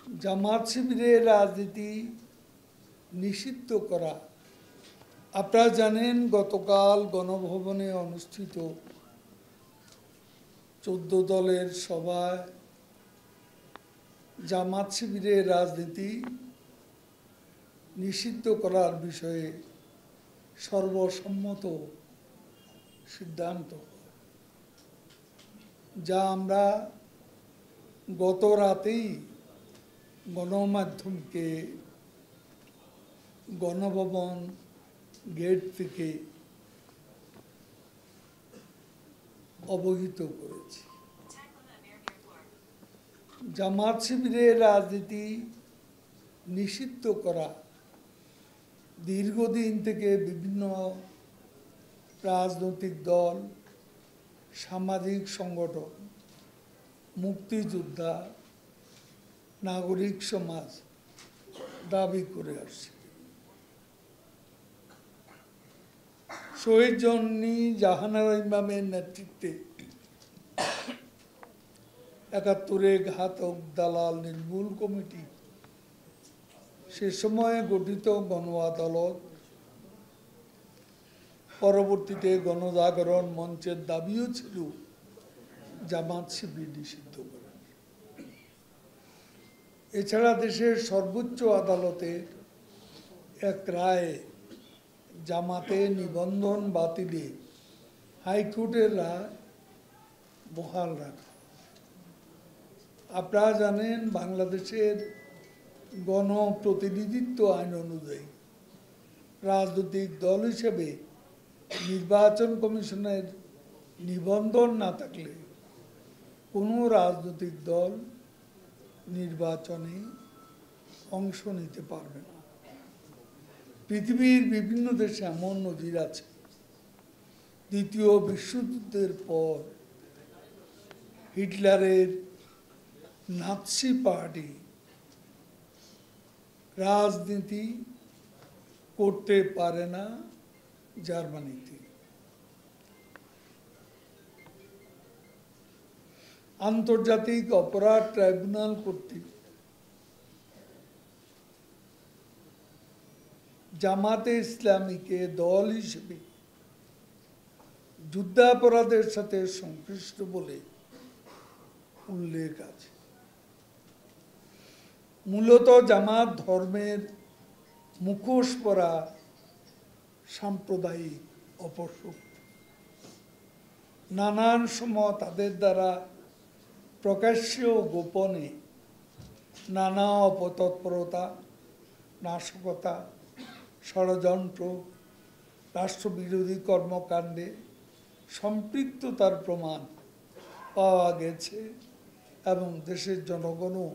জামাত শিবিরের রাজনীতি নিষিদ্ধ করা। আপনারা জানেন গতকাল গণভবনে অনুষ্ঠিত 14 দলের সভায় জামাত শিবিরের রাজনীতি নিষিদ্ধ করার বিষয়ে সর্বসম্মত সিদ্ধান্ত, যা আমরা গত রাতেই গণমাধ্যমকে গণভবন গেট থেকে অবহিত করেছি। জামাত শিবিরের রাজনীতি নিষিদ্ধ করা দীর্ঘদিন থেকে বিভিন্ন রাজনৈতিক দল, সামাজিক সংগঠন, মুক্তিযোদ্ধা, নাগরিক সমাজ দাবি করে আসছে। শহীদ জননী জাহানারা ইমামের নেতৃত্বে ৭১-এ ঘাতক দালাল নির্মূল কমিটি, সে সময়ে গঠিত গণ আদালত, পরবর্তীতে গণজাগরণ মঞ্চের দাবিও ছিল জামাত শিবির নিষিদ্ধ করা। এছাড়া দেশের সর্বোচ্চ আদালতের এক রায়ে জামাতে নিবন্ধন বাতিলে হাইকোর্টের রায় বহাল রাখা। আপনারা জানেন বাংলাদেশের গণপ্রতিনিধিত্ব আইন অনুযায়ী রাজনৈতিক দল হিসেবে নির্বাচন কমিশনের নিবন্ধন না থাকলে কোনো রাজনৈতিক দল নির্বাচনে অংশ নিতে পারবে না। পৃথিবীর বিভিন্ন দেশে এমন নজির আছে। দ্বিতীয় বিশ্বযুদ্ধের পর হিটলারের নাৎসি পার্টি রাজনীতি করতে পারে না জার্মানিতে। আন্তর্জাতিক অপরাধ ট্রাইব্যুনাল কর্তৃক জামাতে ইসলামীকে দল হিসেবে যুদ্ধাপরাধের সাথে সংশ্লিষ্ট বলে উল্লেখ আছে। মূলত জামাত ধর্মের মুখোশ পরা সাম্প্রদায়িক অপশক্তি। নানান সময় তাদের দ্বারা প্রকাশ্য গোপনে নানা অপতৎপরতা, নাশকতা, ষড়যন্ত্র, রাষ্ট্রবিরোধী কর্মকাণ্ডে সম্পৃক্ততার প্রমাণ পাওয়া গেছে এবং দেশের জনগণও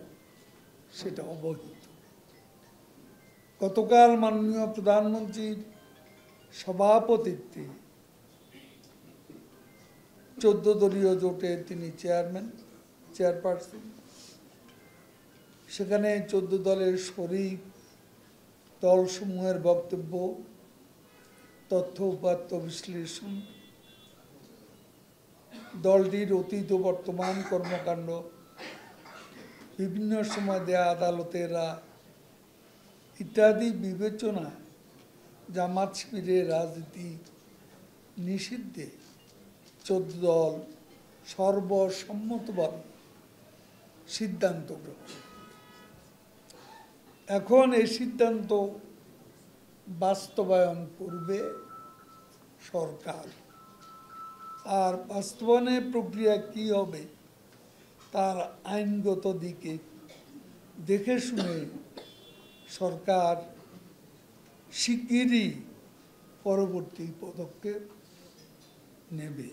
সেটা অবহিত। গতকাল মাননীয় প্রধানমন্ত্রীর সভাপতিত্বে 14 দলীয় জোটের তিনি চেয়ারপারসন, সেখানে 14 দলের শরিক দলসমূহের বক্তব্য, তথ্য উপাত্ত বিশ্লেষণ, দলটির অতীত ও বর্তমান কর্মকাণ্ড, বিভিন্ন সময় দেয়া আদালতের রায় ইত্যাদি বিবেচনা জামাত শিবিরের রাজনীতি নিষিদ্ধে 14 দল সর্বসম্মতভাবে সিদ্ধান্ত গ্রহণ। এখন এই সিদ্ধান্ত বাস্তবায়ন করবে সরকার। আর বাস্তবায়নের প্রক্রিয়া কি হবে তার আইনগত দিকে দেখে শুনে সরকার শিগগিরই পরবর্তী পদক্ষেপ নেবে।